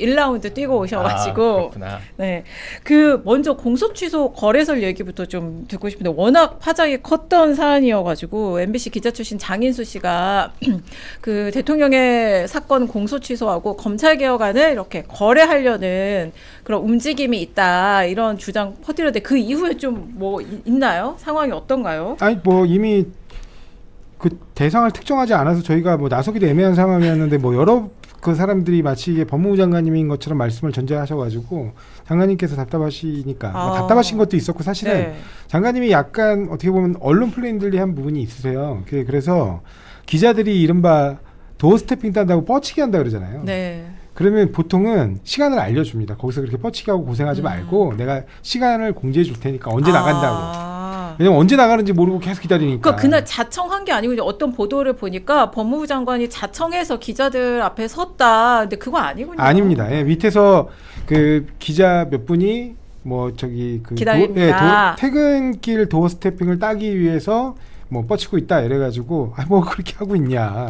1라운드 뛰고 오셔가지고 네, 그 먼저 공소 취소 거래설 얘기부터 좀 듣고 싶은데 워낙 파장이 컸던 사안이어가지고 MBC 기자 출신 장인수 씨가 그 대통령의 사건 공소 취소하고 검찰 개혁안을 이렇게 거래하려는 그런 움직임이 있다 이런 주장 퍼뜨렸는데 그 이후에 좀 뭐 있나요? 상황이 어떤가요? 아니 뭐 이미 그 대상을 특정하지 않아서 저희가 뭐 나서기도 애매한 상황이었는데 뭐 여러 그 사람들이 마치 이게 법무부 장관님인 것처럼 말씀을 전제하셔가지고 장관님께서 답답하시니까 뭐 답답하신 것도 있었고 사실은 네. 장관님이 약간 어떻게 보면 언론 플레인들리한 부분이 있으세요. 그래서 기자들이 이른바 도어 스태핑 딴다고 뻗치기 한다 그러잖아요. 네. 그러면 보통은 시간을 알려줍니다. 거기서 그렇게 뻗치기 하고 고생하지 말고 내가 시간을 공지해 줄 테니까 언제 나간다고. 왜냐면 언제 나가는지 모르고 계속 기다리니까. 그러니까 그날 자청한 게 아니고 이제 어떤 보도를 보니까 법무부 장관이 자청해서 기자들 앞에 섰다. 근데 그거 아니군요. 아닙니다. 예, 밑에서 그 기자 몇 분이 뭐 저기 그 기다립니다. 퇴근길 도어 스태핑을 따기 위해서 뭐 뻗치고 있다 이래가지고 뭐 그렇게 하고 있냐.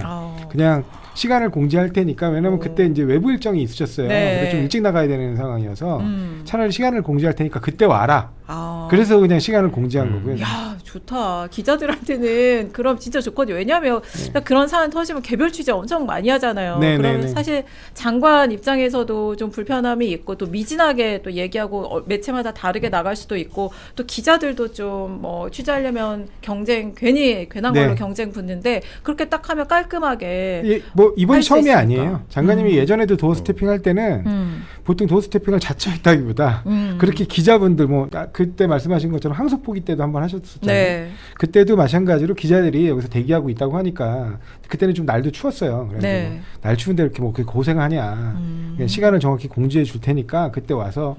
그냥 시간을 공지할 테니까 왜냐면 그때 이제 외부 일정이 있으셨어요. 네. 그래서 좀 일찍 나가야 되는 상황이어서 차라리 시간을 공지할 테니까 그때 와라. 그래서 그냥 시간을 공지한 거고요. 야 좋다. 기자들한테는 그럼 진짜 좋거든요. 왜냐하면 그런 사안 터지면 개별 취재 엄청 많이 하잖아요. 그러면 사실 장관 입장에서도 좀 불편함이 있고 또 미진하게 또 얘기하고 매체마다 다르게 나갈 수도 있고 또 기자들도 좀 뭐 취재하려면 경쟁 괜한 걸로 경쟁 붙는데 그렇게 딱 하면 깔끔하게 예, 뭐 이번이 처음이 아니에요. 장관님이 예전에도 도어 스태핑 할 때는 보통 도어 스태핑을 자처했다기보다 그렇게 기자분들 뭐 그때 말씀하신 것처럼 항소포기 때도 한번 하셨었잖아요. 네. 그때도 마찬가지로 기자들이 여기서 대기하고 있다고 하니까 그때는 좀 날도 추웠어요. 그래서 뭐 날 추운데 이렇게 뭐 고생하냐. 그냥 시간을 정확히 공지해 줄 테니까 그때 와서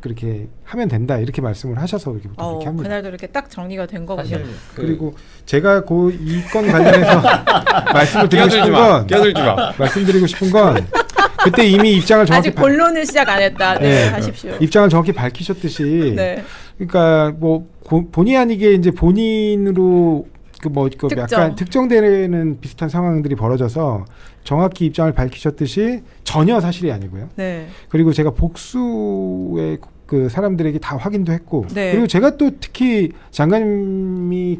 그렇게 하면 된다 이렇게 말씀을 하셔서 이렇게 합니다. 그날도 이렇게 딱 정리가 된 거군요. 그리고 제가 이 건 관련해서 말씀을 드리고 싶은 건 말씀드리고 싶은 건 그때 이미 입장을 정확히 아직 본론을 시작 안 했다. 네, 하십시오. 입장을 정확히 밝히셨듯이 그러니까 뭐 본의 아니게 이제 본인으로 약간 특정되는 비슷한 상황들이 벌어져서 정확히 입장을 밝히셨듯이 전혀 사실이 아니고요. 그리고 제가 복수의 그 사람들에게 다 확인도 했고 그리고 제가 또 특히 장관님이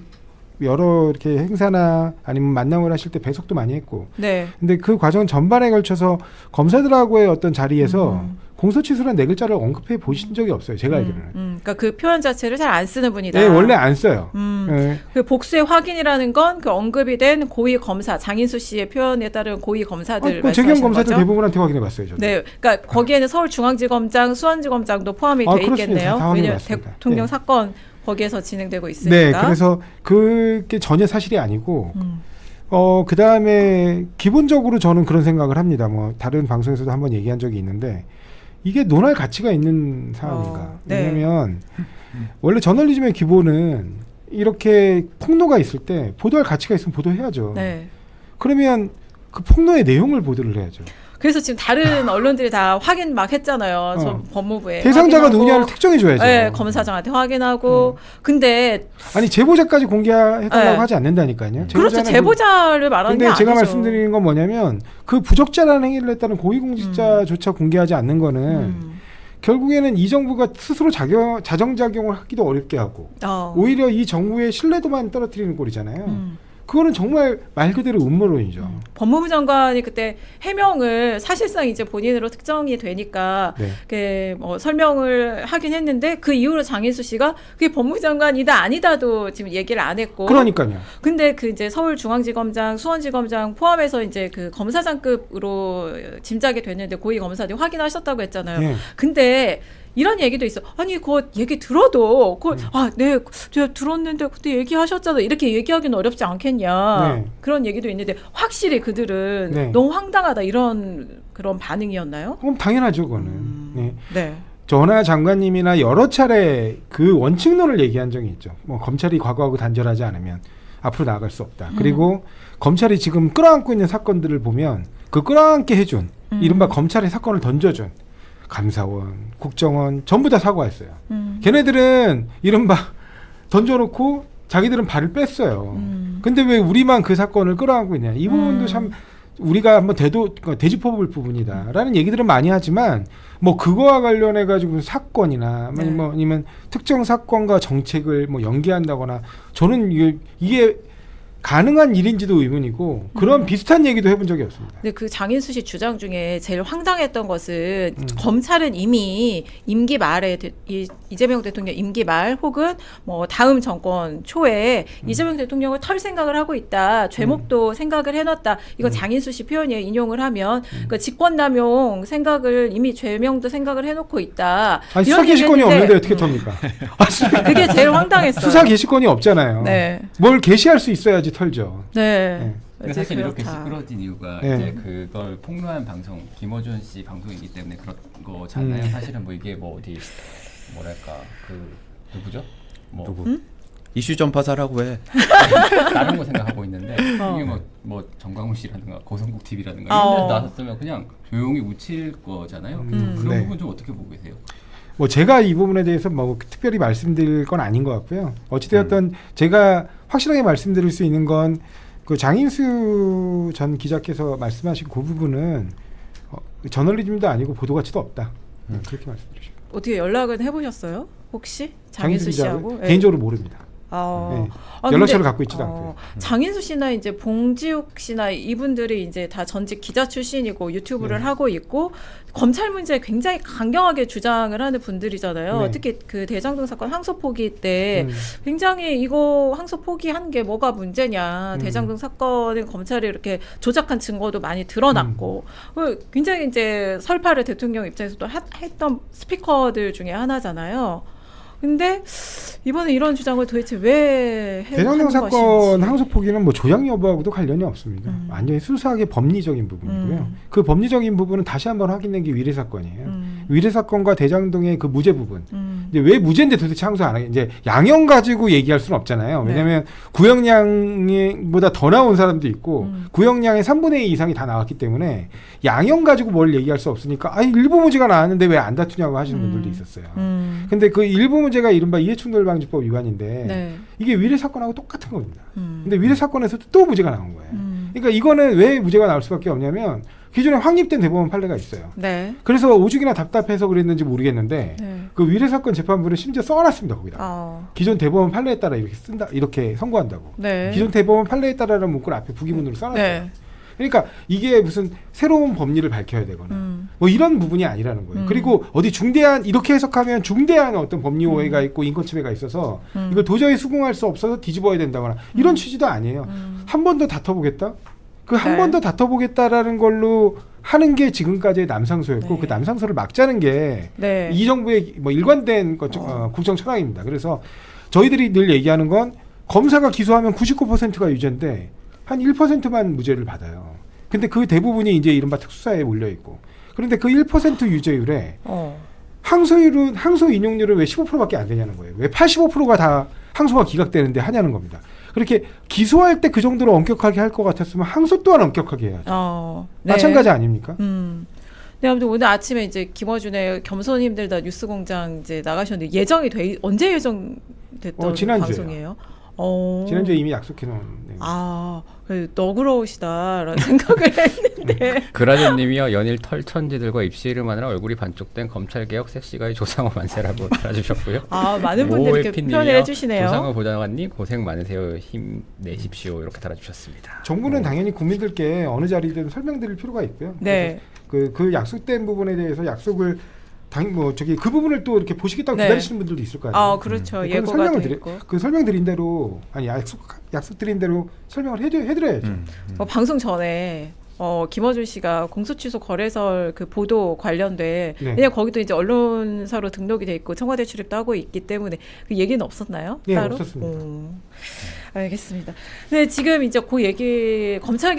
여러 이렇게 행사나 아니면 만남을 하실 때 배석도 많이 했고 근데 그 과정 전반에 걸쳐서 검사들하고의 어떤 자리에서 공소 취소란 네 글자를 언급해 보신 적이 없어요. 제가 알기로는. 그러니까 그 표현 자체를 잘 안 쓰는 분이다. 네, 원래 안 써요. 그 복수의 확인이라는 건 그 언급이 된 고위 검사 장인수 씨의 표현에 따른 고위 검사들 말씀하시는 재경 검사들 거죠? 대부분한테 확인해 봤어요. 저는. 네, 그러니까 거기에는 서울중앙지검장, 수원지검장도 포함이 돼 있겠네요. 왜냐하면 대통령 사건 거기에서 진행되고 있으니까. 네, 그래서 그게 전혀 사실이 아니고. 그 다음에 기본적으로 저는 그런 생각을 합니다. 뭐 다른 방송에서도 한번 얘기한 적이 있는데 이게 논할 가치가 있는 사안인가. 왜냐하면 원래 저널리즘의 기본은 이렇게 폭로가 있을 때 보도할 가치가 있으면 보도해야죠. 그러면 그 폭로의 내용을 보도를 해야죠. 그래서 지금 다른 언론들이 다 확인 막 했잖아요. 법무부에. 대상자가 누구냐를 특정해줘야죠. 네, 검사장한테 확인하고. 근데 아니 제보자까지 공개해달라고 하지 않는다니까요. 그렇죠. 제보자를 말하는 게 근데 제가 아니죠. 말씀드리는 건 뭐냐면 그 부적절한 행위를 했다는 고위공직자조차 공개하지 않는 거는 결국에는 이 정부가 스스로 자정작용을 하기도 어렵게 하고 오히려 이 정부의 신뢰도만 떨어뜨리는 꼴이잖아요. 그거는 정말 말 그대로 음모론이죠. 법무부 장관이 그때 해명을 사실상 이제 본인으로 특정이 되니까 뭐 설명을 하긴 했는데 그 이후로 장인수 씨가 그게 법무부 장관이다 아니다도 지금 얘기를 안 했고. 그러니까요. 근데 그 이제 서울중앙지검장, 수원지검장 포함해서 이제 그 검사장급으로 짐작이 됐는데 고위 검사들이 확인하셨다고 했잖아요. 근데 이런 얘기도 있어. 아니 그 얘기 들어도 제가 들었는데 그때 얘기하셨잖아. 이렇게 얘기하기는 어렵지 않겠냐. 그런 얘기도 있는데 확실히 그들은 너무 황당하다 이런 그런 반응이었나요? 그럼 당연하죠, 그거는. 저나 장관님이나 여러 차례 그 원칙론을 얘기한 적이 있죠. 뭐 검찰이 과거하고 단절하지 않으면 앞으로 나아갈 수 없다. 그리고 검찰이 지금 끌어안고 있는 사건들을 보면 그 끌어안게 해준 이른바 검찰의 사건을 던져준 감사원, 국정원 전부 다 사과했어요. 걔네들은 이른바 던져놓고 자기들은 발을 뺐어요. 근데 왜 우리만 그 사건을 끌어안고 있냐. 이 부분도 참 우리가 한번 되짚어볼 부분이다라는 얘기들은 많이 하지만 뭐 그거와 관련해 가지고 사건이나 아니면 특정 사건과 정책을 뭐 연계한다거나 저는 이게 가능한 일인지도 의문이고 그런 비슷한 얘기도 해본 적이 없습니다. 근데 그 장인수 씨 주장 중에 제일 황당했던 것은 검찰은 이미 임기 말에 이재명 대통령 임기 말 혹은 뭐 다음 정권 초에 이재명 대통령을 털 생각을 하고 있다. 죄목도 생각을 해놨다. 이건 장인수 씨 표현이에요. 인용을 하면 그러니까 직권남용 생각을 이미 죄명도 생각을 해놓고 있다. 아니, 수사 개시권이 없는데 어떻게 텁니까? 그게 제일 황당했어요. 수사 개시권이 없잖아요. 네. 뭘 개시할 수 있어야지 털죠. 네. 근데 사실 이렇게 시끄러진 이유가 이제 그걸 폭로한 방송 김어준 씨 방송이기 때문에 그런 거잖아요. 사실은 뭐 이게 뭐 어디 뭐랄까 그 누구죠? 누구? 이슈 전파사라고 해. 다른 거 생각하고 있는데 이게 뭐 정광훈 씨라든가 고성국 TV라든가 이런 데서 나왔으면 그냥 조용히 묻힐 거잖아요. 그런 부분 좀 어떻게 보고 계세요? 뭐 제가 이 부분에 대해서 뭐 특별히 말씀드릴 건 아닌 것 같고요. 어찌되었든 제가 확실하게 말씀드릴 수 있는 건 그 장인수 전 기자께서 말씀하신 그 부분은 저널리즘도 아니고 보도 가치도 없다. 그렇게 말씀드리고 싶습니다. 어떻게 연락은 해보셨어요? 혹시 장인수 씨하고? 개인적으로 모릅니다. 연락처를 갖고 있지도 않고요. 장인수 씨나 이제 봉지욱 씨나 이분들이 이제 다 전직 기자 출신이고 유튜브를 하고 있고 검찰 문제에 굉장히 강경하게 주장을 하는 분들이잖아요. 특히 그 대장동 사건 항소 포기 때 굉장히 이거 항소 포기한 게 뭐가 문제냐. 대장동 사건은 검찰이 이렇게 조작한 증거도 많이 드러났고 굉장히 이제 설파를 대통령 입장에서도 했던 스피커들 중에 하나잖아요. 근데 이번에 이런 주장을 도대체 왜 대장동 사건 항소 포기는 뭐 조작 여부하고도 관련이 없습니다. 완전히 수사하게 법리적인 부분이고요. 그 법리적인 부분은 다시 한번 확인된 게 위례 사건이에요. 위례 사건과 대장동의 그 무죄 부분. 이제 왜 무죄인데 도대체 항소 안 하게? 이제 양형 가지고 얘기할 수는 없잖아요. 왜냐하면 구형량보다 더 나온 사람도 있고 구형량의 3분의 2 이상이 다 나왔기 때문에 양형 가지고 뭘 얘기할 수 없으니까 일부 무죄가 나왔는데 왜 안 다투냐고 하시는 분들도 있었어요. 근데 그 일부 문제가 이른바 이해충돌방지법 위반인데 이게 위례 사건하고 똑같은 겁니다. 근데 위례 사건에서도 또 무죄가 나온 거예요. 그러니까 이거는 왜 무죄가 나올 수밖에 없냐면 기존에 확립된 대법원 판례가 있어요. 그래서 오죽이나 답답해서 그랬는지 모르겠는데 그 위례 사건 재판부는 심지어 써놨습니다. 거기다. 기존 대법원 판례에 따라 이렇게 쓴다, 이렇게 선고한다고. 기존 대법원 판례에 따라라는 문구를 앞에 부기문으로 써놨어요. 그러니까 이게 무슨 새로운 법리를 밝혀야 되거나 뭐 이런 부분이 아니라는 거예요. 그리고 어디 중대한 이렇게 해석하면 중대한 어떤 법리 오해가 있고 인권 침해가 있어서 이걸 도저히 수긍할 수 없어서 뒤집어야 된다거나 이런 취지도 아니에요. 한 번 더 다퉈보겠다? 그 한 번 더 다퉈보겠다라는 걸로 하는 게 지금까지의 남상소였고 그 남상소를 막자는 게 이 정부의 뭐 일관된 국정 철학입니다. 그래서 저희들이 늘 얘기하는 건 검사가 기소하면 99%가 유죄인데 한 1%만 무죄를 받아요. 근데 그 대부분이 이제 이른바 특수사에 몰려 있고. 그런데 그 1% 유죄율에 항소 인용률은 왜 15%밖에 안 되냐는 거예요. 왜 85%가 다 항소가 기각되는데 하냐는 겁니다. 그렇게 기소할 때 그 정도로 엄격하게 할 것 같았으면 항소 또한 엄격하게 해야죠. 마찬가지 아닙니까? 네, 아무튼 오늘 아침에 이제 김어준의 겸손님들 다 뉴스공장 이제 나가셨는데 언제 예정됐던 방송이에요? 지난주에 이미 약속해놓은. 너그러우시다라는 생각을 했는데. 그라덴님이요, 연일 털천지들과 입시를 마느라 얼굴이 반쪽된 검찰개혁 섹시가의 조상호 만세라고 달아주셨고요. 많은 분들이 이렇게 표현을 해주시네요. 조상호 보좌관님 고생 많으세요. 힘내십시오. 이렇게 달아주셨습니다. 정부는 당연히 국민들께 어느 자리든 설명드릴 필요가 있고요. 그 약속된 부분에 대해서 약속을 그 부분을 또 이렇게 보시겠다고 기다리시는 분들도 있을 거 아니에요. 그렇죠. 예고가 있고. 그 설명드린 대로 약속드린 대로 설명을 해드려야죠. 방송 전에 김어준 씨가 공소취소 거래설 그 보도 관련돼 왜냐면 거기도 이제 언론사로 등록이 돼 있고 청와대 출입도 하고 있기 때문에 그 얘기는 없었나요? 네, 따로? 없었습니다. 알겠습니다. 네, 지금 이제 그 얘기 검찰